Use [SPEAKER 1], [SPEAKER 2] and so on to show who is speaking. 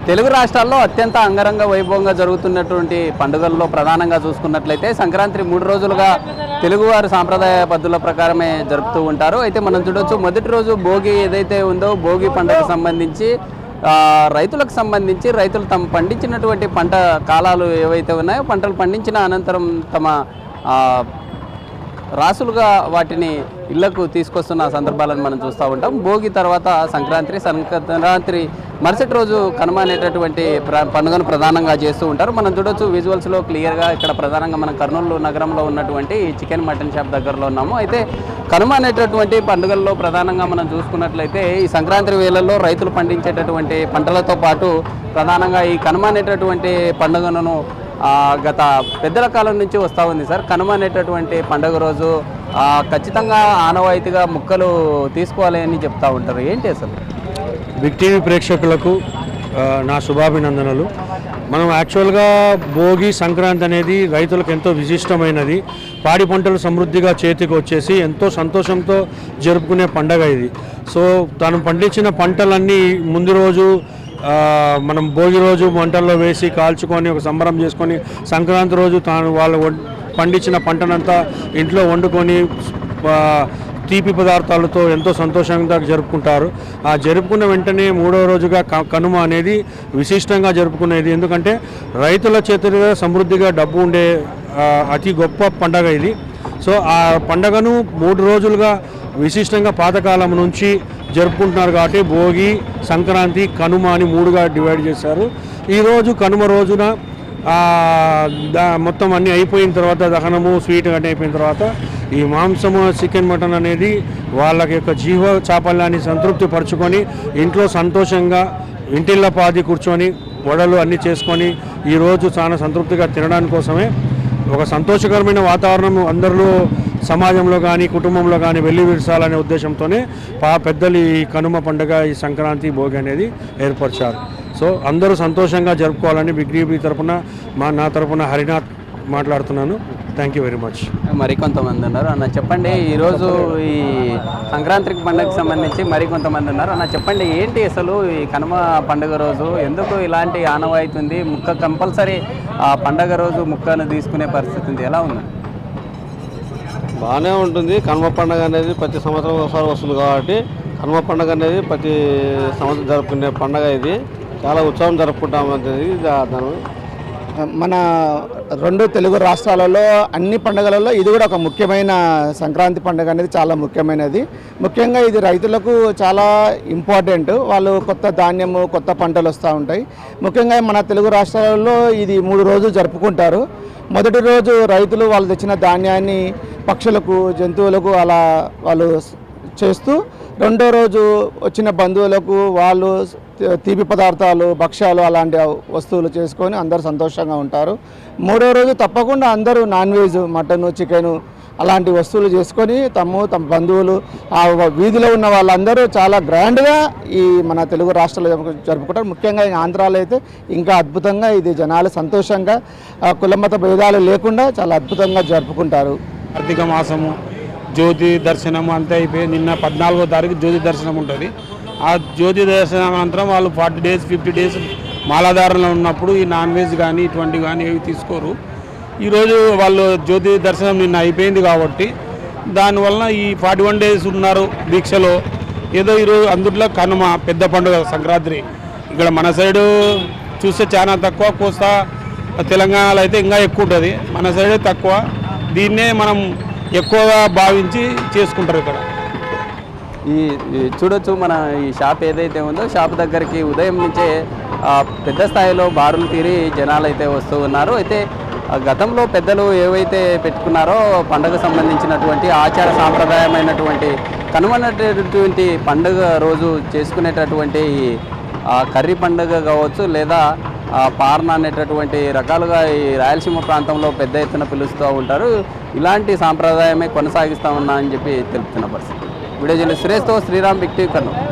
[SPEAKER 1] తెలుగు రాష్ట్రాల్లో అత్యంత అంగరంగ వైభవంగా జరుగుతున్నటువంటి పండుగల్లో ప్రధానంగా చూసుకున్నట్లయితే సంక్రాంతి 3 రోజులుగా తెలుగువారు సాంప్రదాయ పద్ధతుల ప్రకారమే జరుపుతూ ఉంటారు. అయితే మనం చూడొచ్చు మొదటి రోజు భోగి ఏదైతే ఉందో భోగి పండుగకు సంబంధించి రైతులకు సంబంధించి రైతులు తమ పండించినటువంటి పంట కాలాలు ఏవైతే ఉన్నాయో పంటలు పండించిన అనంతరం తమ రాసులుగా వాటిని ఇళ్లకు తీసుకొస్తున్న సందర్భాలను మనం చూస్తూ ఉంటాం. భోగి తర్వాత సంక్రాంతి మరుసటి రోజు కనుమ అనేటటువంటి పండుగను ప్రధానంగా చేస్తూ ఉంటారు. మనం చూడొచ్చు విజువల్స్లో క్లియర్గా ఇక్కడ ప్రధానంగా మనం కర్నూలు నగరంలో ఉన్నటువంటి చికెన్ మటన్ షాప్ దగ్గరలో ఉన్నాము. అయితే కనుమ అనేటటువంటి పండుగల్లో ప్రధానంగా మనం చూసుకున్నట్లయితే ఈ సంక్రాంతి వేళల్లో రైతులు పండించేటటువంటి పంటలతో పాటు ప్రధానంగా ఈ కనుమ అనేటటువంటి పండుగను గత పెద్దల కాలం నుంచి వస్తూ ఉంది సార్. కనుమ అనేటటువంటి పండుగ రోజు ఖచ్చితంగా ఆనవాయితీగా ముక్కలు తీసుకోవాలి అని చెప్తూ ఉంటారు. ఏంటి అసలు?
[SPEAKER 2] బిగ్ టీవీ ప్రేక్షకులకు నా శుభాభినందనలు. మనం యాక్చువల్గా భోగి సంక్రాంతి అనేది రైతులకు ఎంతో విశిష్టమైనది. పాడి పంటలు సమృద్ధిగా చేతికి వచ్చేసి ఎంతో సంతోషంతో జరుపుకునే పండగ ఇది. సో తను పండించిన పంటలన్నీ ముందు రోజు మనం భోగి రోజు మంటల్లో వేసి కాల్చుకొని ఒక సంబరం చేసుకొని సంక్రాంతి రోజు వాళ్ళు పండించిన పంటనంతా ఇంట్లో వండుకొని తీపి పదార్థాలతో ఎంతో సంతోషంగా జరుపుకుంటారు. ఆ జరుపుకున్న వెంటనే 3వ రోజుగా కనుమ అనేది విశిష్టంగా జరుపుకునేది. ఎందుకంటే రైతుల చేతులుగా సమృద్ధిగా డబ్బు ఉండే అతి గొప్ప పండగ ఇది. సో ఆ పండగను 3 రోజులుగా విశిష్టంగా పాతకాలం నుంచి జరుపుకుంటున్నారు. కాబట్టి భోగి, సంక్రాంతి, కనుమ అని 3గా డివైడ్ చేశారు. ఈరోజు కనుమ రోజున మొత్తం అన్నీ అయిపోయిన తర్వాత దహనము స్వీట్ అన్నీ అయిపోయిన తర్వాత ఈ మాంసము చికెన్ మటన్ అనేది వాళ్ళ యొక్క జీవ చాపల్యాన్ని సంతృప్తి పరుచుకొని ఇంట్లో సంతోషంగా ఇంటిళ్ళ పాది కూర్చొని వడలు అన్నీ చేసుకొని ఈరోజు చాలా సంతృప్తిగా తినడానికి కోసమే ఒక సంతోషకరమైన వాతావరణం అందరిలో సమాజంలో కానీ కుటుంబంలో కానీ వెళ్ళి విరసాలనే ఉద్దేశంతోనే పెద్దలు ఈ కనుమ పండుగ ఈ సంక్రాంతి భోగి అనేది ఏర్పరిచారు. సో అందరూ సంతోషంగా జరుపుకోవాలని బిగ్ టీవీ తరఫున నా తరఫున హరినాథ్ మాట్లాడుతున్నాను. Thank you very much.
[SPEAKER 1] మరికొంతమంది ఉన్నారు అన్న, చెప్పండి ఈరోజు ఈ సంక్రాంతి పండుగకు సంబంధించి మరికొంతమంది ఉన్నారు అన్న, చెప్పండి ఏంటి అసలు ఈ కనుమ పండుగ రోజు ఎందుకు ఇలాంటి ఆనవాయితీ ఉంది? ముక్క కంపల్సరీ ఆ పండుగ రోజు ముక్కను తీసుకునే పరిస్థితి ఉంది, ఎలా ఉంది?
[SPEAKER 3] బాగానే ఉంటుంది. కనుమ పండుగ అనేది ప్రతి సంవత్సరం ఒకసారి వస్తుంది కాబట్టి కనుమ పండుగ అనేది ప్రతి సంవత్సరం జరుపుకునే పండుగ. ఇది చాలా ఉత్సవం జరుపుకుంటామనేది
[SPEAKER 4] మన 2 తెలుగు రాష్ట్రాలలో అన్ని పండుగలలో ఇది కూడా ఒక ముఖ్యమైన సంక్రాంతి పండుగ అనేది చాలా ముఖ్యమైనది. ముఖ్యంగా ఇది రైతులకు చాలా ఇంపార్టెంట్. వాళ్ళు కొత్త ధాన్యము కొత్త పంటలు వస్తూ ఉంటాయి. ముఖ్యంగా మన తెలుగు రాష్ట్రాలలో ఇది 3 రోజులు జరుపుకుంటారు. మొదటి రోజు రైతులు వాళ్ళు తెచ్చిన ధాన్యాన్ని పక్షులకు జంతువులకు అలా వాళ్ళు చేస్తూ, 2వ రోజు వచ్చిన బంధువులకు వాళ్ళు తీపి పదార్థాలు భక్ష్యాలు అలాంటి వస్తువులు చేసుకొని అందరూ సంతోషంగా ఉంటారు. 3వ రోజు తప్పకుండా అందరూ నాన్ వెజ్ మటను చికెను అలాంటి వస్తువులు చేసుకొని తమ బంధువులు ఆ వీధిలో ఉన్న వాళ్ళందరూ చాలా గ్రాండ్గా ఈ మన తెలుగు రాష్ట్రాల్లో జరుపుకుంటారు. ముఖ్యంగా ఆంధ్రాలో అయితే ఇంకా అద్భుతంగా ఇది జనాలు సంతోషంగా కులమత భేదాలు లేకుండా చాలా అద్భుతంగా జరుపుకుంటారు.
[SPEAKER 2] కార్తీక మాసము జ్యోతి దర్శనం అంతా అయిపోయి నిన్న 14వ తారీఖు జ్యోతి దర్శనం ఉంటుంది. ఆ జ్యోతి దర్శనం అనంతరం వాళ్ళు 40 days 50 days మాలాధారణలో ఉన్నప్పుడు ఈ నాన్ వెజ్ కానీ ఇటువంటి కానీ ఏవి తీసుకోరు. ఈరోజు వాళ్ళు జ్యోతి దర్శనం నిన్న అయిపోయింది కాబట్టి దానివల్ల ఈ 41 days ఉన్నారు దీక్షలో. ఏదో ఈరోజు అందుట్లో కనుమ పెద్ద పండుగ సంక్రాంతి ఇక్కడ మన సైడు చూస్తే చాలా తక్కువ, కోస్తా తెలంగాణలో అయితే ఇంకా ఎక్కువ ఉంటుంది, మన సైడే తక్కువ. దీన్నే మనం ఎక్కువగా భావించి చేసుకుంటారు. ఇక్కడ
[SPEAKER 1] ఈ చూడొచ్చు మన ఈ షాప్ ఏదైతే ఉందో షాప్ దగ్గరికి ఉదయం నుంచే పెద్ద స్థాయిలో బారులు తీరి జనాలు అయితే వస్తూ ఉన్నారు. అయితే గతంలో పెద్దలు ఏవైతే పెట్టుకున్నారో పండుగ సంబంధించినటువంటి ఆచార సాంప్రదాయమైనటువంటి కనుమనేటటువంటి పండుగ రోజు చేసుకునేటటువంటి కర్రీ పండుగ కావచ్చు లేదా పార్న అనేటటువంటి రకాలుగా ఈ రాయలసీమ ప్రాంతంలో పెద్ద ఎత్తున పిలుస్తూ ఉంటారు. ఇలాంటి సాంప్రదాయమే కొనసాగిస్తామన్నా అని చెప్పి తెలుపుతున్న పరిస్థితి. వీడియో జర్నలిస్ట్ సురేష్తో శ్రీరామ్, బిగ్ టీవీ కర్నూలు.